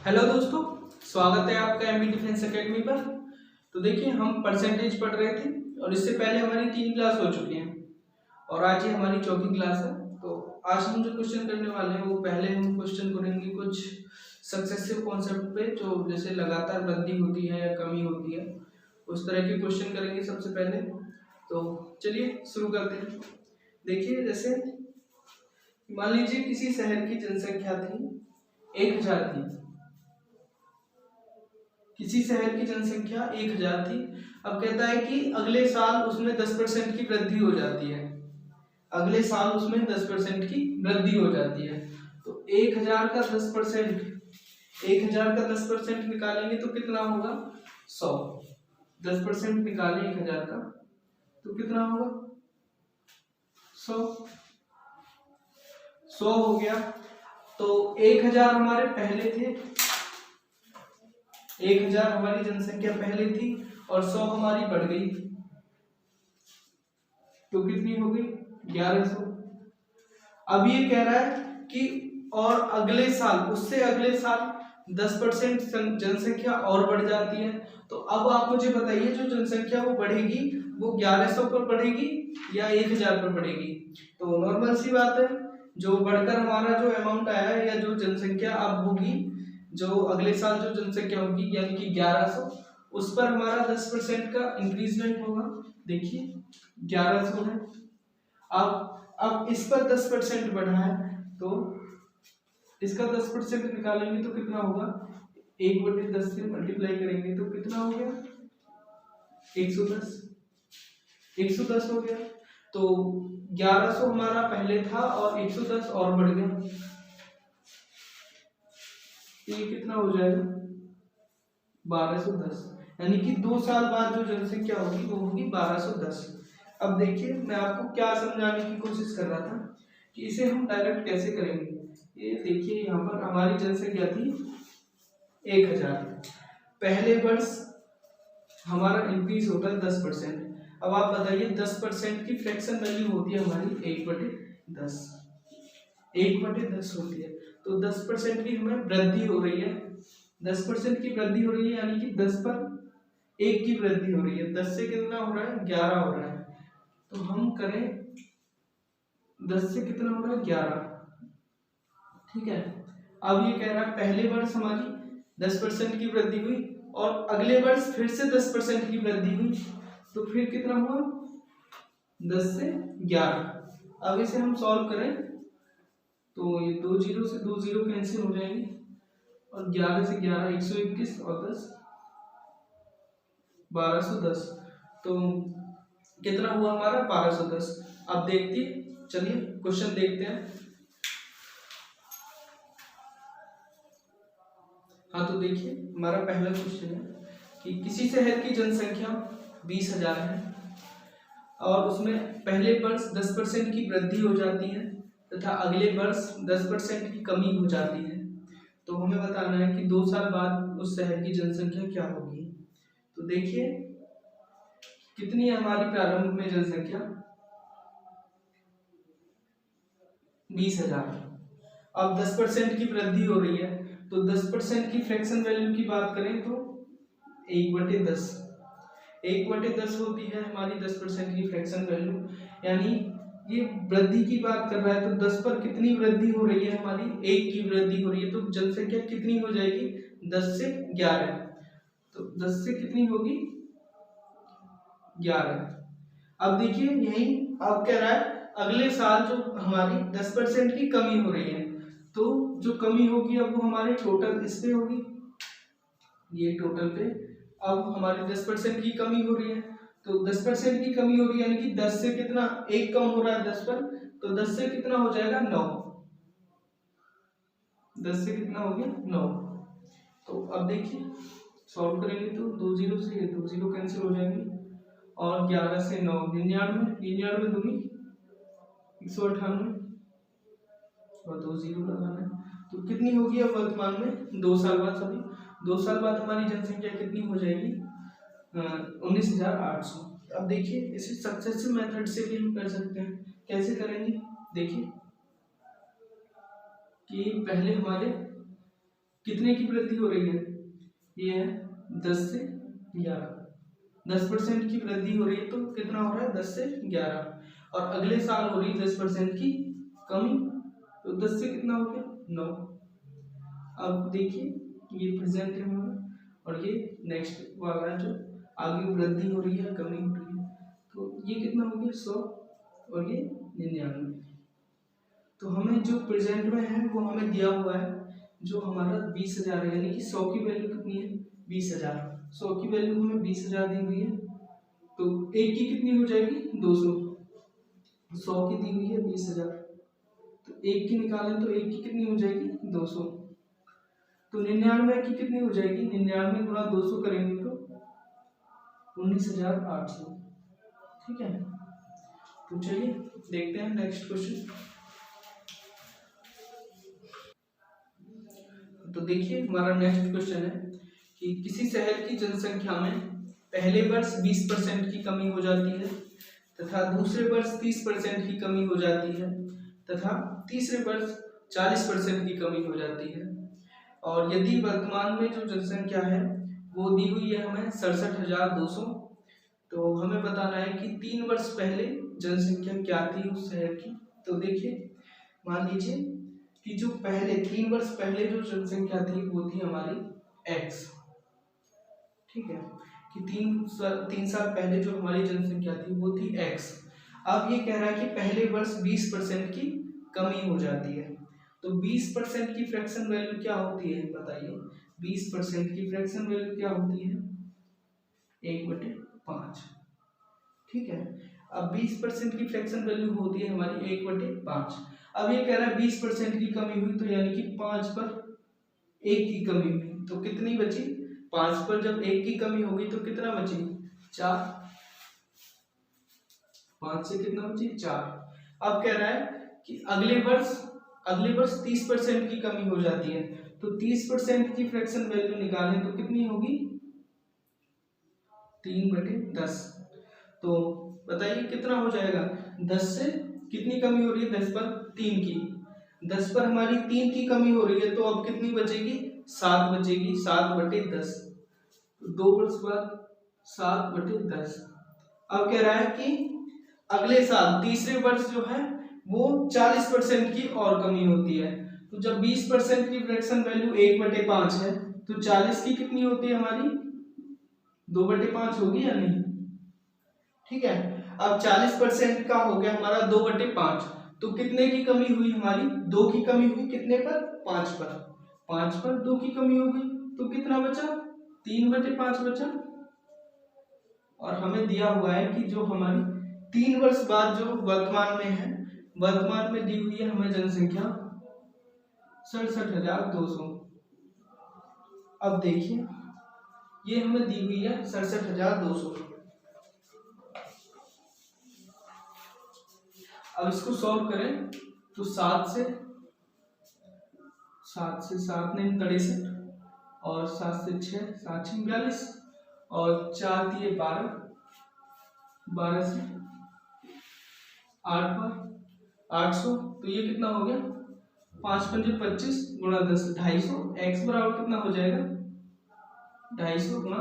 Hello दोस्तों, स्वागत है आपका एमबी डिफेंस एकेडमी पर। तो देखिए, हम परसेंटेज पढ़ रहे थे और इससे पहले हमारी 3 क्लास हो चुकी हैं और आज ये हमारी चौथी क्लास है। तो आज हम जो क्वेश्चन करने वाले हैं वो पहले हम क्वेश्चन करेंगे कुछ सक्सेसिव कॉन्सेप्ट पे, जो जैसे लगातार वृद्धि होती है या कमी होती है, उस तरह के क्वेश्चन करेंगे सबसे पहले। तो चलिए शुरू करते हैं। देखिए, जैसे मान लीजिए किसी शहर की जनसंख्या थी 1000 थी, किसी शहर की जनसंख्या 1000 थी। अब कहता है कि अगले साल उसमें 10% की वृद्धि हो जाती है, अगले साल उसमें 10% की वृद्धि हो जाती है। तो 1000 का 10%, 1000 का 10% निकालेंगे तो कितना होगा? 100। 10% निकालें 1000 का तो कितना होगा? 100। 100 हो गया। तो 1000 हमारे पहले थे, 1000 हमारी जनसंख्या पहले थी और 100 हमारी बढ़ गई, तो कितनी हो गई? 1100। अब ये कह रहा है कि और अगले साल, उससे अगले साल 10% जनसंख्या और बढ़ जाती है। तो अब आप मुझे बताइए, जो जनसंख्या वो बढ़ेगी वो 1100 पर बढ़ेगी या 1000 पर बढ़ेगी? तो नॉर्मल सी बात है, जो बढ़कर हमारा जो अमाउंट आया है या जो जनसंख्या अब होगी, जो अगले साल जो जनसंख्या होगी यानी कि 1100, उस पर हमारा 10% का इंक्रीजमेंट होगा। देखिए 1100 है। अब इस पर 10% बढ़ा है तो इसका 10% निकालेंगे तो कितना होगा? 1/10 से मल्टीप्लाई करेंगे तो कितना हो गया? 110। 110 हो गया। तो 1100 हमारा पहले था और 110 और बढ़ गया, तो ये कितना हो जाएगा? 1210। यानी कि 2 साल बाद जो जनसंख्या होगी वो होगी 1210। अब देखिए, मैं आपको क्या समझाने की कोशिश कर रहा था कि इसे हम डायरेक्ट कैसे करेंगे। ये देखिए, यहाँ पर हमारी जनसंख्या थी 1000, पहले वर्ष हमारा इंक्रीज होता है 10%। अब आप बताइए, 10% की फ्रैक्शन वैल्यू होती है हमारी 1/10, 1/10 होती है। तो 10% की हमें वृद्धि हो रही है, 10% की वृद्धि हो रही है, यानी कि 10 पर 1 की वृद्धि हो रही है। 10 से कितना हो रहा है? 11 हो रहा है। तो हम करें 10 से कितना हो रहा है? 11। ठीक है। अब ये कह रहा है पहले वर्ष हमारी 10% की वृद्धि हुई और अगले वर्ष फिर से 10% की वृद्धि हुई, तो फिर कितना हुआ? 10 से 11। अब इसे हम सॉल्व करें तो ये 2 जीरो से 2 जीरो कैंसिल हो जाएंगे और 11 से 11 121 और 10 1210। तो कितना हुआ हमारा? 1210। अब देखते, चलिए क्वेश्चन देखते हैं। हाँ, तो देखिए, हमारा पहला क्वेश्चन है कि किसी शहर की जनसंख्या 20,000 है और उसमें पहले वर्ष 10% की वृद्धि हो जाती है तथा अगले वर्ष 10% की कमी हो जाती है। तो हमें बताना है कि 2 साल बाद उस शहर की जनसंख्या क्या होगी। तो देखिए, कितनी है हमारी प्रारंभ में जनसंख्या? 20,000। अब 10% की वृद्धि हो रही है, तो 10% की फ्रैक्शन वैल्यू की बात करें तो 1/10, 1/10 होती है हमारी 10% की फ्रैक्शन वैल्यू। यानी ये वृद्धि की बात कर रहा है, तो 10 पर कितनी वृद्धि हो रही है हमारी? 1 की वृद्धि हो रही है। तो जनसंख्या कितनी हो जाएगी? 10 से 11। तो 10 से कितनी होगी? 11। अब देखिए, यही अब कह रहा है अगले साल जो हमारी 10% की कमी हो रही है, तो जो कमी होगी अब वो हमारे टोटल इस पे होगी, ये टोटल पे अब हमारी 10% की कमी हो रही है। तो 10% की कमी हो रही है, यानी कि 10 से कितना 1 कम हो रहा है 10 पर, तो 10 से कितना हो जाएगा? 9। 10 से कितना हो गया? 9। तो अब देखिए, सॉल्व करेंगे तो 2 जीरो से ये 2 जीरो कैंसिल हो जाएंगे और 11 से 9 99, 99 दूनी 198 और 2 जीरो लगाना है। तो कितनी होगी अब वर्तमान में 2 साल बाद? सभी 2 साल बाद हमारी जनसंख्या कितनी हो जाएगी? 19,800। अब देखिए, इसे सक्सेसिव मेथड से भी हम कर सकते हैं। कैसे करेंगे? देखिए कि पहले हमारे कितने की वृद्धि हो रही है, ये है 10 से 11, 10% की वृद्धि हो रही है, तो कितना हो रहा है 10 से 11, और अगले साल हो रही है 10% की कमी, तो 10 से कितना हो गया 9। अब देखिए ये प्रेजेंट है हमारा, और ये नेक्स्ट वाला जो आगे वृद्धि हो रही है कमी हो रही है, तो ये कितना हो गया 100 और ये 99। तो हमें जो प्रेजेंट में है वो हमें दिया हुआ है जो हमारा 20,000 है, यानी कि 100 की वैल्यू कितनी है 20,000, 100 की वैल्यू हमें 20,000 दी हुई है, तो एक की कितनी हो जाएगी 200, 100 की दी हुई है 20,000, तो एक की निकालें तो एक की कितनी हो जाएगी 200, तो 99 की कितनी हो जाएगी, 99 गुणा 200 करेंगे तो 19,800। ठीक है, तो चलिए देखते हैं नेक्स्ट क्वेश्चन। तो देखिए हमारा नेक्स्ट क्वेश्चन है कि किसी शहर की जनसंख्या में पहले वर्ष 20% की कमी हो जाती है तथा दूसरे वर्ष 30% की कमी हो जाती है तथा तीसरे वर्ष 40% की कमी हो जाती है, और यदि वर्तमान में जो जनसंख्या है वो दी हुई है हमें 67,200, तो हमें बताना है कि 3 वर्ष पहले जनसंख्या क्या थी उस शहर की। तो देखिए मान लीजिए कि जो पहले 3 वर्ष पहले जो जनसंख्या थी वो थी हमारी x, ठीक है, कि 3 साल पहले जो हमारी जनसंख्या थी वो थी x। अब ये कह रहा है कि पहले वर्ष 20% की कमी हो जाती है, तो 20% की फ्रैक्शन वैल्यू क्या होती है बताइए, 20% की फ्रैक्शन वैल्यू क्या होती है 1/5, ठीक है। अब 20% की फ्रैक्शन वैल्यू होती है हमारी 1/5। अब ये कह रहा है 20% की कमी हुई, तो यानी कि 5 पर 1 की कमी हुई, तो कितनी बची 5 पर जब 1 की कमी होगी तो कितना बची 4, 5 से कितना बची 4। अब कह रहा है कि अगले वर्ष 30% की कमी हो जाती है, तो 30% की फ्रैक्शन वैल्यू निकालें तो कितनी होगी 3/10, तो बताइए कितना हो जाएगा, 10 से कितनी कमी हो रही है 10 पर 3 की, 10 पर हमारी 3 की कमी हो रही है, तो अब कितनी बचेगी 7 बचेगी, 7/10, 2 वर्ष बाद 7/10। अब कह रहा है कि अगले साल तीसरे वर्ष जो है वो 40% की और कमी होती है, तो जब 20% की फ्रैक्शन वैल्यू 1/5 है तो 40 की कितनी होती है हमारी 2/5 होगी या नहीं, ठीक है। अब 40% का हो गया हमारा 2/5, तो कितने की कमी हुई हमारी 2 की कमी हुई, कितने पर 5 पर, 5 पर 2 की कमी हो गई, तो कितना बचा 3/5 बचा। और हमें दिया हुआ है कि जो हमारी 3 वर्ष बाद जो वर्तमान में है, वर्तमान में दी हुई है हमें जनसंख्या 67,200। अब देखिए ये हमें दी हुई है 67,200। अब इसको सॉल्व करें तो 7 से 7 9 63, और 7 से 6 7 6 42, और 4 दिए 12, 12 से 8 पर 800, तो ये कितना हो गया 5 पंजे 25 गुणा 10 250, एक्स बराबर कितना हो जाएगा 250 गुणा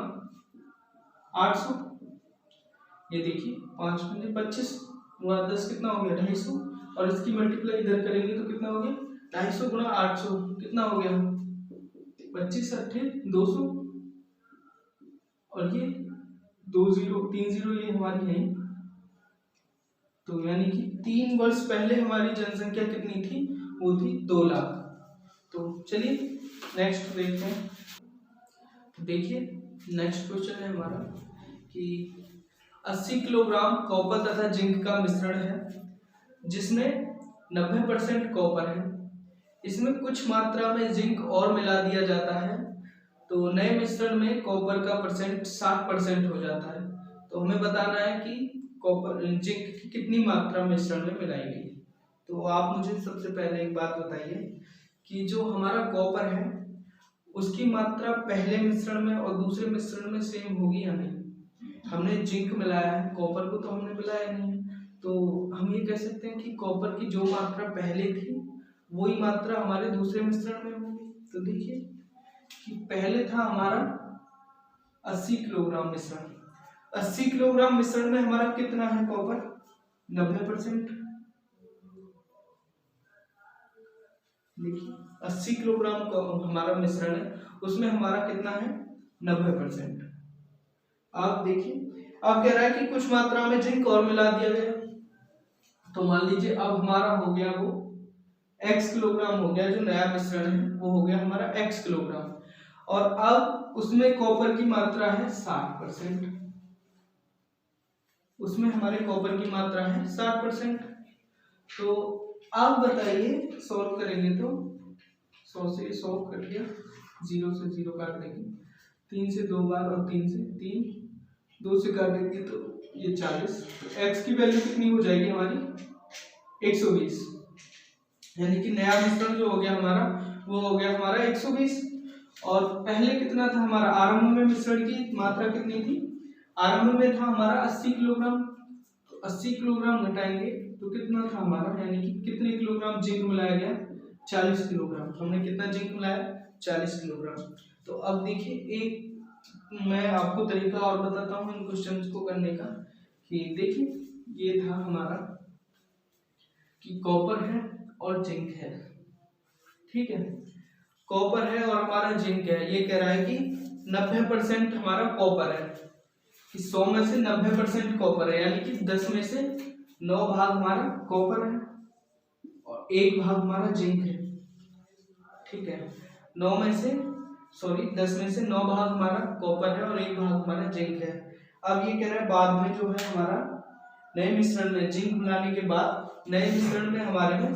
800, ये देखिए 5 पंजे 25 गुणा 10 कितना हो गया 250, और इसकी मल्टीप्लाई इधर करेंगे तो कितना हो गया 250 गुणा 800 कितना हो गया 25 8 200, और ये 2 0 3 0 ये हमारी है, तो यानी कि 3 वर्ष पहले हमारी जनसंख्या कितनी थी वो थी 2 लाख। तो चलिए नेक्स्ट देखते हैं। देखिए नेक्स्ट क्वेश्चन है हमारा कि 80 किलोग्राम कॉपर तथा जिंक का मिश्रण है जिसमें 90% कॉपर है, इसमें कुछ मात्रा में जिंक और मिला दिया जाता है तो नए मिश्रण में कॉपर का परसेंट 60% हो जाता है, तो हमें बताना है कि कॉपर जिंक की कितनी मात्रा मिश्रण में मिलाई गई। तो आप मुझे सबसे पहले एक बात बताइए कि जो हमारा कॉपर है उसकी मात्रा पहले मिश्रण में और दूसरे मिश्रण में सेम होगी या नहीं। हमने जिंक मिलाया है, कॉपर को तो हमने मिलाया नहीं है, तो हम ये कह सकते हैं कि कॉपर की जो मात्रा पहले थी वही मात्रा हमारे दूसरे मिश्रण में होगी। तो देखिए पहले था हमारा 80 किलोग्राम मिश्रण। 80 किलोग्राम मिश्रण में हमारा कितना है कॉपर? 90%। देखिए 80 किलोग्राम का हमारा मिश्रण है, उसमें हमारा कितना है? 90%। आप देखिए, आप कह रहा है कि कुछ मात्रा में जिंक और मिला दिया गया, तो मान लीजिए अब हमारा हो गया वो x किलोग्राम हो गया, जो नया मिश्रण है वो हो गया हमारा x किलोग्राम, और अब उसमें कॉपर की मात्रा है 60%। उसमें हमारे कॉपर की मात्रा है 60%। तो आप बताइए, सॉल्व करेंगे तो 100 से 100 कट गया, 0 से 0 काट देंगे, 3 से 2 बार और 3 से 3, 2 से काट देंगे तो ये 40। तो x की वैल्यू कितनी हो जाएगी हमारी? 120। यानी कि नया मिश्रण जो हो गया हमारा वो हो गया हमारा 120। और पहले कितना था हमारा? आरंभ में मिश्रण की मात्रा कितनी थी? आरंभ में था हमारा 80 किलोग्राम। तो 80 किलोग्राम घटाएंगे तो कितना था हमारा, यानी कि कितने किलोग्राम जिंक मिलाया गया? 40 किलोग्राम। हमने कितना जिंक मिलाया? 40 किलोग्राम। तो अब देखिए, एक मैं आपको तरीका और बताता हूँ इन क्वेश्चंस को करने का। कि देखिए ये था हमारा कि कॉपर है और जिंक है, ठीक है, कॉपर है और हमारा जिंक है। ये कह रहा है कि 90% हमारा कॉपर है, कि 100 में से 90% कॉपर है, यानी कि 10 में से 9 भाग हमारा कॉपर है और 1 भाग हमारा जिंक है, ठीक है। 10 में से 9 भाग हमारा कॉपर है और 1 भाग हमारा जिंक है। अब ये कह रहा है बाद में जो है हमारा नए मिश्रण में जिंक मिलाने के बाद नए मिश्रण में हमारे में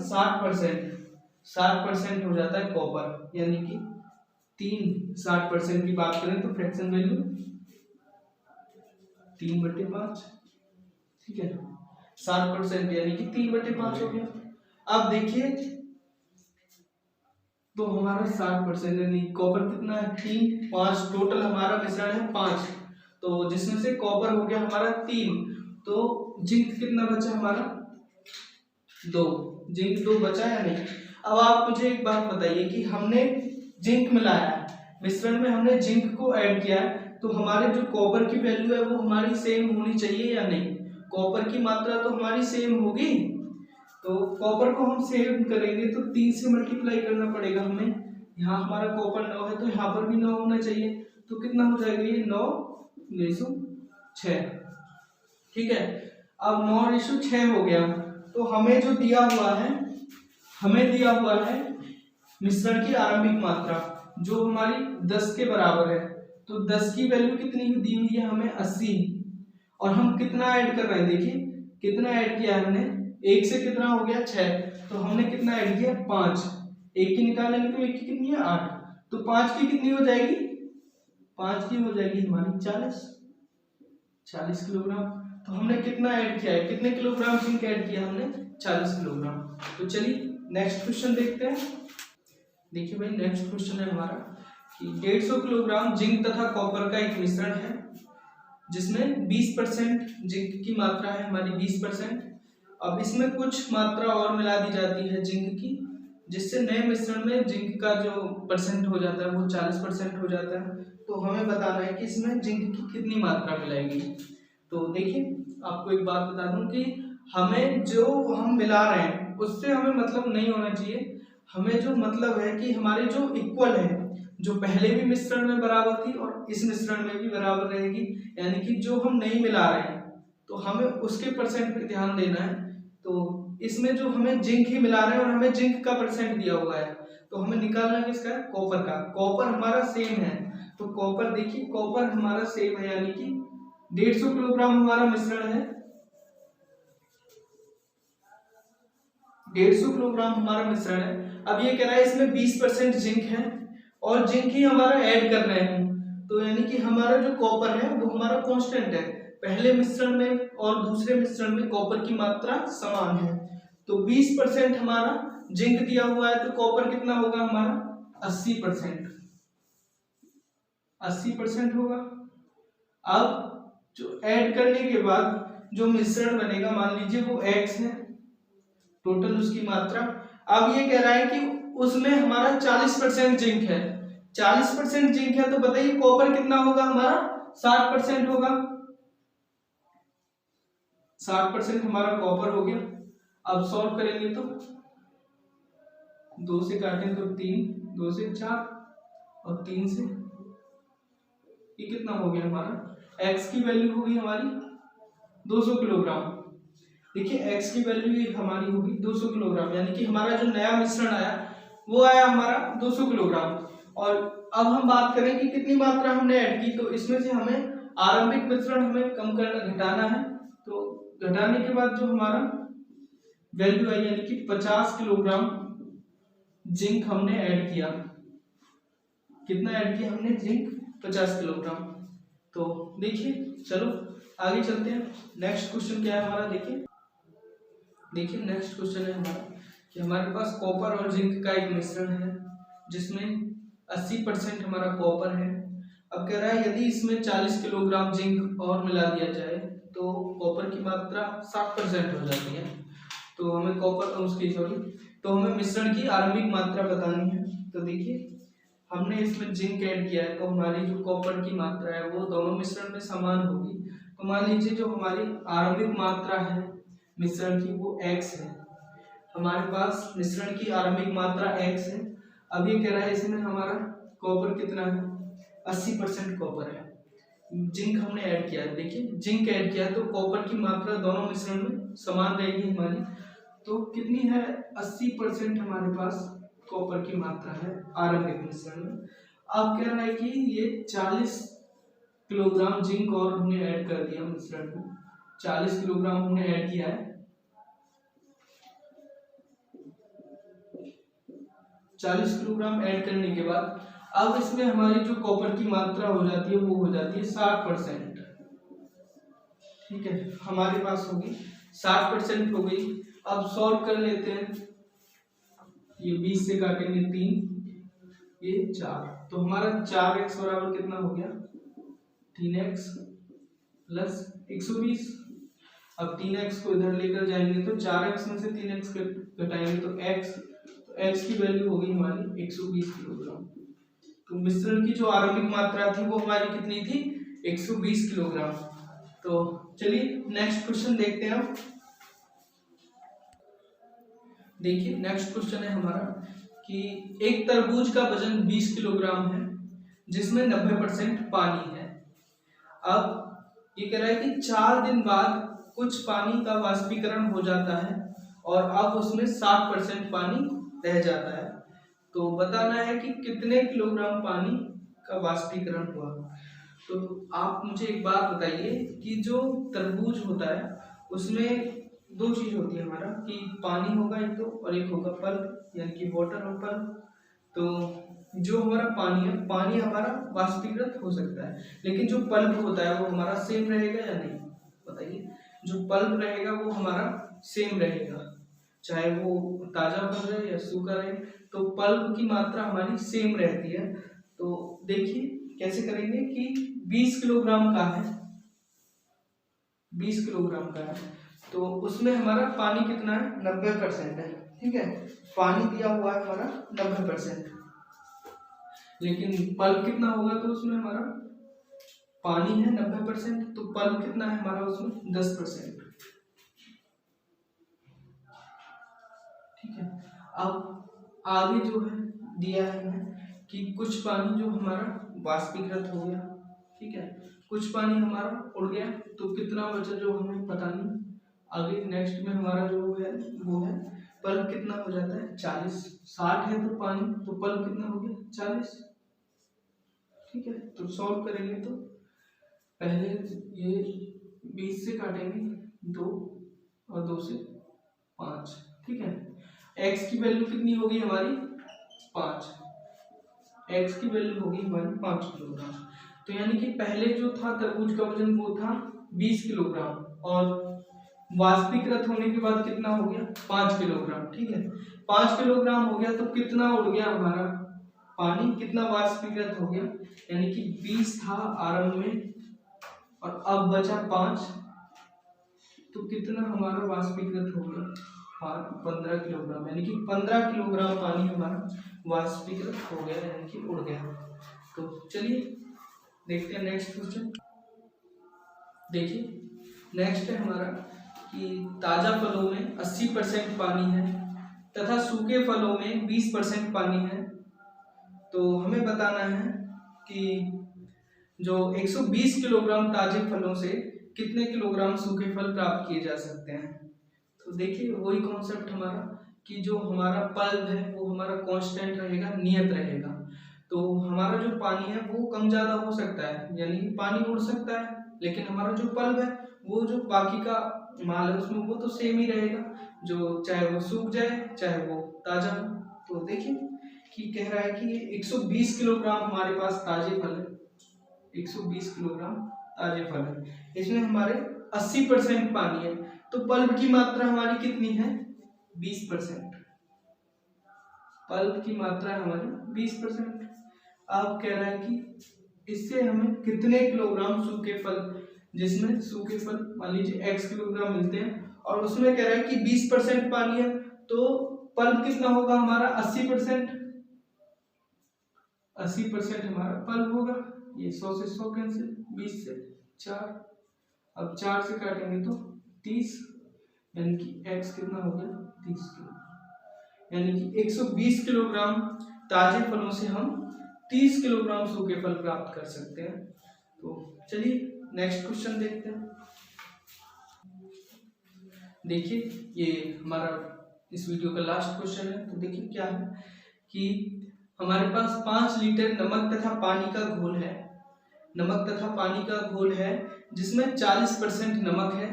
60% हो जाता है कॉपर, यानी कि 60% की बात करें तो फ्रैक्शन वैल्यू 3/5, ठीक है। 60% यानी कि 3/5 हो गया। अब देखिए, तो हमारा 60% यानी कॉपर कितना है? 3, 5, टोटल हमारा मिश्रण है 5, तो जिसमें से कॉपर हो गया हमारा 3, तो जिंक कितना बचा हमारा? 2। जिंक 2 बचा या नहीं? अब आप मुझे एक बात बताइए कि हमने जिंक मिलाया है, मिश्रण में हमने जिंक को ऐड किया है, तो हमारे जो कॉपर की वैल्यू है वो हमारी सेम होनी चाहिए या नहीं? कॉपर की मात्रा तो हमारी सेम होगी, तो कॉपर को हम सेम करेंगे तो 3 से मल्टीप्लाई करना पड़ेगा हमें। यहाँ हमारा कॉपर 9 है तो यहाँ पर भी 9 होना चाहिए, तो कितना हो जाएगा ये? 9:6, ठीक है। अब 9:6 हो गया, तो हमें जो दिया हुआ है, हमें दिया हुआ है मिश्रण की आरंभिक मात्रा जो हमारी 10 के बराबर है, तो 10 की वैल्यू कितनी दी हुई है हमें? 80। और हम कितना ऐड कर रहे हैं? देखिए कितना ऐड किया है हमने, 1 से कितना हो गया? 6, तो हमने कितना ऐड किया? 5। 1 की निकालेंगे तो 1 की कितनी है? 8, तो 5 की कितनी हो जाएगी? 5 की हो जाएगी हमारी 40 किलोग्राम। तो हमने कितना ऐड किया है? कितने किलोग्राम जिंक ऐड किया हमने? 40 किलोग्राम। तो चलिए नेक्स्ट क्वेश्चन देखते हैं। देखिए भाई, नेक्स्ट क्वेश्चन है हमारा कि 150 किलोग्राम जिंक तथा कॉपर का एक मिश्रण है जिसमें 20% जिंक की मात्रा है हमारी 20%। अब इसमें कुछ मात्रा और मिला दी जाती है जिंक की, जिससे नए मिश्रण में जिंक का जो परसेंट हो जाता है वो 40% हो जाता है। तो हमें बताना है कि इसमें जिंक की कितनी मात्रा मिलाएगी। तो देखिए आपको एक बात बता दूं कि हमें जो हम मिला रहे हैं उससे हमें मतलब नहीं होना चाहिए। हमें जो मतलब है कि हमारे जो इक्वल है, जो पहले भी मिश्रण में बराबर थी और इस मिश्रण में भी बराबर रहेगी, यानी कि जो हम नहीं मिला रहे हैं तो हमें उसके परसेंट पे ध्यान देना है। तो इसमें जो हमें जिंक ही मिला रहे हैं और हमें जिंक का परसेंट दिया हुआ है, तो हमें निकालना किसका है? कॉपर का। कॉपर हमारा सेम है, तो कॉपर देखिए कॉपर हमारा सेम है, यानी कि 150 किलोग्राम हमारा मिश्रण है, 150 किलोग्राम हमारा मिश्रण है। अब ये कह रहा है इसमें 20% जिंक है और जिंक ही हमारा ऐड कर रहे हैं, तो यानी कि हमारा जो कॉपर है वो हमारा कांस्टेंट है। पहले मिश्रण में और दूसरे मिश्रण में कॉपर की मात्रा समान है, तो 20% हमारा जिंक दिया हुआ है, तो कॉपर कितना होगा हमारा? 80%। 80% होगा। अब जो ऐड करने के बाद जो मिश्रण बनेगा, मान लीजिए वो x है टोटल उसकी मात्रा। अब ये कह रहा है कि उसमें हमारा 40% जिंक है, 40% जिंक है, तो बताइए कॉपर कितना होगा हमारा? 60% होगा। 60% हमारा कॉपर हो गया। अब सॉल्व करेंगे तो 2 से काटें तो 3, 2 से 4 और 3 से, ये कितना हो गया हमारा? x की वैल्यू होगी हमारी 200 किलोग्राम। देखिए x की वैल्यू हमारी होगी 200 किलोग्राम, यानी कि हमारा जो नया मिश्रण आया वो आया हमारा 200 किलोग्राम। और अब हम बात करें कि कितनी मात्रा हमने ऐड की, तो इसमें से हमें आरंभिक मिश्रण हमें कम करना, घटाना है। तो घटाने के बाद जो हमारा वैल्यू आई, यानी कि 50 किलोग्राम जिंक हमने ऐड किया। कितना ऐड किया हमने? Zinc 50 kilogram. तो देखिए, चलो आगे चलते हैं। नेक्स्ट क्वेश्चन क्या है हमारा? देखिए नेक्स्ट क्वेश्चन है हमारा कि हमारे पास कॉपर और जिंक का एक मिश्रण है जिसमें 80% हमारा कॉपर है। अब कह रहा है यदि इसमें 40 किलोग्राम जिंक और मिला दिया जाए तो कॉपर की मात्रा 60% हो जाती है। तो हमें तो हमें मिश्रण की आरंभिक मात्रा बतानी है। तो देखिए हमने इसमें जिंक ऐड किया है, तो हमारी जो कॉपर की मात्रा है वो दोनों मिश्रण में समान होगी। तो मान लीजिए जो हमारी आरंभिक मात्रा है मिश्रण की वो x है। हमारे पास मिश्रण की आरंभिक मात्रा x है। अब ये कह रहा है इसमें हमारा कॉपर कितना है? 80% कॉपर है। जिंक हमने ऐड किया है, देखिए जिंक ऐड किया तो कॉपर की मात्रा दोनों मिश्रण में समान रहेगी हमारी। तो कितनी है? 80% हमारे पास कॉपर की मात्रा है आरंभिक मिश्रण में। अब कह रहा है कि ये 40 किलोग्राम जिंक और हमने ऐड कर दिया मिश्रण में। 40 किलोग्राम हमने ऐड किया है। 40 किलोग्राम ऐड करने के बाद अब इसमें हमारी जो कॉपर की मात्रा हो जाती है वो हो जाती है 60%। ठीक है, हमारे पास होगी 60% हो गई। अब सॉल्व कर लेते हैं। ये 20 से काटेंगे 3, ये 4, तो हमारा 4x बराबर कितना हो गया? 3x plus 120। अब 3x को इधर लेकर जाएंगे तो 4x में से 3x घटाएंगे तो x की वैल्यू होगी हमारी 120 किलोग्राम। तो मिश्रण की जो आरंभिक मात्रा थी वो हमारी कितनी थी? 120 किलोग्राम। तो चलिए नेक्स्ट क्वेश्चन देखते हैं। देखिए नेक्स्ट क्वेश्चन है हमारा कि एक तरबूज का वजन 20 किलोग्राम है जिसमें 90% पानी है। अब ये कह रहा है कि 4 दिन बाद कुछ पानी का वाष्पीकरण हो जाता है और अब उसमें 60% पानी रह जाता है। तो बताना है कि कितने किलोग्राम पानी का वाष्पीकरण हुआ। तो आप मुझे एक बात बताइए कि जो तरबूज होता है उसमें 2 चीज होती है हमारा, कि पानी होगा एक तो, और एक होगा पल्प यानी कि वाटर और पल्प। तो जो हमारा पानी है, पानी हमारा वाष्पीकृत हो सकता है, लेकिन जो पल्प होता है वो हमारा सेम रहेगा या नहीं? बताइए। जो पल्प रहेगा वो हमारा सेम रहेगा, चाहे वो ताजा फल रहे या सूखा रहे, तो पल्प की मात्रा हमारी सेम रहती है। तो देखिए कैसे करेंगे कि 20 किलोग्राम का है, 20 किलोग्राम का है, तो उसमें हमारा पानी कितना है? 90% है। ठीक है, पानी दिया हुआ है हमारा 90%, लेकिन पल्प कितना होगा? तो उसमें हमारा पानी है 90%, तो पल्प कितना है हमारा? उसमें 10%। ठीक है, अब आगे जो है दिया है हमें कि कुछ पानी जो हमारा वाष्पीकृत हो गया, ठीक है, कुछ पानी हमारा उड़ गया, तो कितना बचा जो हमें पता नहीं। आगे नेक्स्ट में हमारा जो है वो है पल्प कितना हो जाता है? 40। 60 है तो पानी, तो पल्प कितना हो गया? 40। ठीक है, तो सॉल्व करेंगे तो पहले ये 20 से काटेंगे 2 और 2 से 5। ठीक है, x की वैल्यू कितनी होगी हमारी? 5। x की वैल्यू होगी हमारी 5 किलोग्राम। तो यानी कि पहले जो था तरबूज का वजन वो था 20 किलोग्राम और वाष्पीकृत होने के बाद कितना हो गया? 5 किलोग्राम। ठीक है, 5 किलोग्राम हो गया, तो कितना उड़ गया हमारा पानी? कितना वाष्पीकृत हो गया? यानी कि 20 था आरंभ में और अब बचा 5, तो कितना हमारा वाष्पीकृत हो गया? 15 किलोग्राम, यानी कि 15 किलोग्राम पानी हमारा वाष्पीकृत हो गया यानी कि उड़ गया। तो चलिए देखते हैं नेक्स्ट क्वेश्चन। देखिए नेक्स्ट है हमारा कि ताजा फलों में 80% पानी है तथा सूखे फलों में 20% पानी है। तो हमें बताना है कि जो 120 किलोग्राम ताजे फलों से कितने किलोग्राम सूखे फल प्राप्त किए जा सकते हैं। तो देखिए वही कॉन्सेप्ट हमारा कि जो हमारा पल्प है वो हमारा कांस्टेंट रहेगा, नियत रहेगा। तो हमारा जो पानी है वो कम ज्यादा हो सकता है, यानी कि पानी उड़ सकता है, लेकिन हमारा जो पल्प है वो जो बाकी का माल है उसमें वो तो सेम ही रहेगा, जो चाहे वो सूख जाए चाहे वो ताजा हो। तो देखिए कि कह रहा है कि ये 120 किलोग्राम हमारे पास ताजे फल है, 120 किलोग्राम ताजे फल है, इसमें हमारे 80% पानी है। तो पल्प की मात्रा हमारी कितनी है? 20%। पल्प की मात्रा हमारी 20%। अब कह रहा है कि इससे हमें कितने किलोग्राम सूखे फल, जिसमें सूखे फल मान लीजिए x किलोग्राम मिलते हैं और उसमें कह रहा है कि 20% पानी है, तो पल्प कितना होगा हमारा? 80%। 80% हमारा पल्प होगा। ये 100 से 100 कैंसिल, 20 से 4, अब 4 से काटेंगे तो 30, यानी कि x कितना हो गया? 30 किलो, यानी कि 120 किलोग्राम ताजे फलों से हम 30 किलोग्राम सूखे फल प्राप्त कर सकते हैं। तो चलिए नेक्स्ट क्वेश्चन देखते हैं। देखिए ये हमारा इस वीडियो का लास्ट क्वेश्चन है। तो देखिए क्या है कि हमारे पास 5 लीटर नमक तथा पानी का घोल है, नमक तथा पानी का घोल है जिसमें 40% नमक है,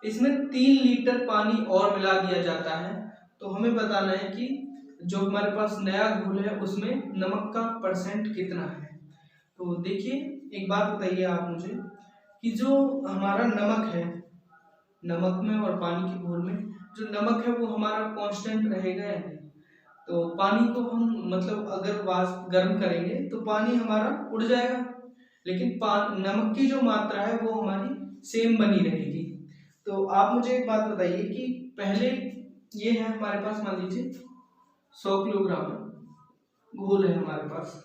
इसमें 3 लीटर पानी और मिला दिया जाता है। तो हमें बताना है कि जो हमारे पास नया घोल है उसमें नमक का परसेंट कितना है। तो देखिए एक बात बताइए आप मुझे कि जो हमारा नमक है, नमक में और पानी के घोल में जो नमक है वो हमारा कांस्टेंट रहेगा या नहीं? तो पानी को हम मतलब अगर वाष्प गर्म करेंगे तो पानी हमारा उड़ जाएगा, लेकिन नमक की जो मात्रा है वो हमारी सेम बनी रहेगी। तो आप मुझे एक बात बताइए कि पहले ये है हमारे पास, मान लीजिए 100 किलोग्राम घोल है हमारे पास,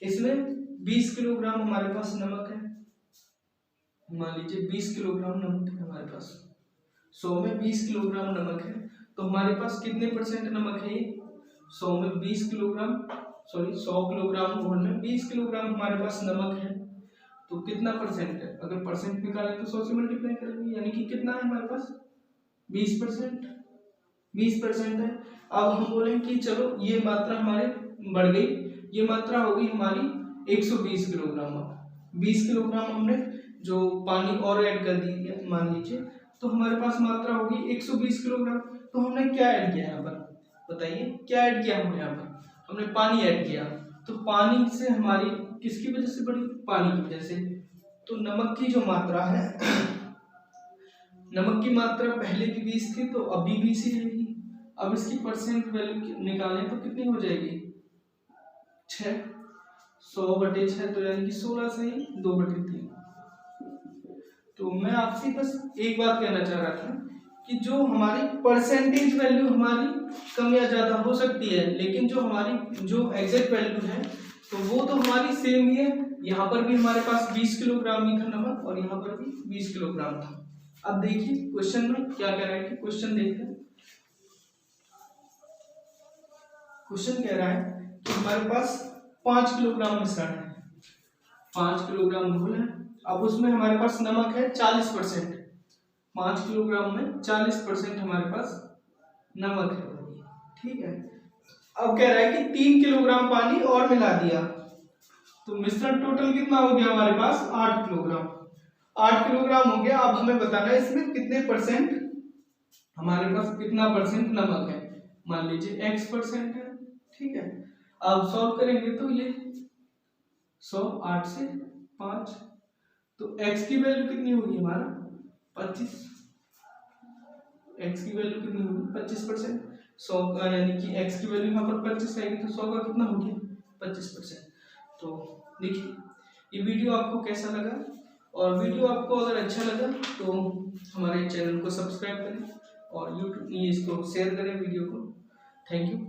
इसमें 20 किलोग्राम हमारे पास नमक है, मान लीजिए 20 किलोग्राम नमक है हमारे पास, 100 में 20 किलोग्राम नमक है, तो हमारे पास कितने परसेंट नमक है? 100 में 20 किलोग्राम, सॉरी 100 किलोग्राम घोल में 20 किलोग्राम हमारे पास नमक है, तो कितना परसेंट है? अगर परसेंट निकालें तो 100 से मल्टीप्लाई करेंगे, यानी कि कितना है हमारे पास? 20%। 20% है। अब हम बोलें कि चलो ये मात्रा हमारे बढ़ गई, ये मात्रा होगी हमारी 120 किलोग्राम। 20 किलोग्राम हमने जो पानी और ऐड कर दी मान लीजिए, तो हमारे पास मात्रा होगी 120 किलोग्राम। तो हमने क्या ऐड किया यहाँ पर? बताइए क्या ऐड किया हमने यहाँ पर? हमने पानी ऐड किया। तो पानी से हमारी किसकी वजह से बढ़ी? पानी की वजह से। तो नमक की जो मात्रा है नमक की मात्रा पहले की 20 थी तो अभी 20 ही रहेगी। अब इसकी परसेंट वैल्यू निकालें तो कितनी हो जाएगी? 6। 100/6 तो यानी कि 16 से ही 2/3। तो मैं आपसे बस एक बात कहना चाह रहा था कि जो हमारी परसेंटेज वैल्यू हमारी कम या ज्यादा हो सकती है, लेकिन जो हमारी जो एग्जैक्ट वैल्यू है तो वो तो हमारी सेम ही है। यहाँ पर भी हमारे पास 20 किलोग्राम ही था नमक और यहाँ पर भी 20 किलोग्राम था। अब देखिए क्वेश्चन में क्या कह रहा है कि क्वेश्चन देखते हैं। क्वेश्चन कह रहा है कि हमारे पास 5 किलोग्राम मिश्रण है, 5 किलोग्राम घोल है, अब उसमें हमारे पास नमक है 40%। 5 किलोग्राम में 40% हमारे पास नमक है, ठीक है। अब कह रहा है कि 3 किलोग्राम पानी और मिला दिया, तो मिश्रण टोटल कितना हो गया हमारे पास? 8 किलोग्राम। 8 किलोग्राम हो गया। अब हमें बताना है इसमें कितने परसेंट हमारे पास कितना परसेंट नमक है। मान लीजिए x% है, ठीक है। अब सॉल्व करेंगे तो ये 100, 8 से 5, तो x की वैल्यू कितनी होगी हमारा? 25। x की वैल्यू कितनी होगी? 25%। 100 का यानी कि x की वैल्यू यहाँ पर 25 आएगी, तो 100 का कितना हो गया? 25%। तो देखिए ये वीडियो आपको कैसा लगा, और वीडियो आपको अगर अच्छा लगा तो हमारे चैनल को सब्सक्राइब करें और यूट्यूब इसको शेयर करें वीडियो को। Thank you.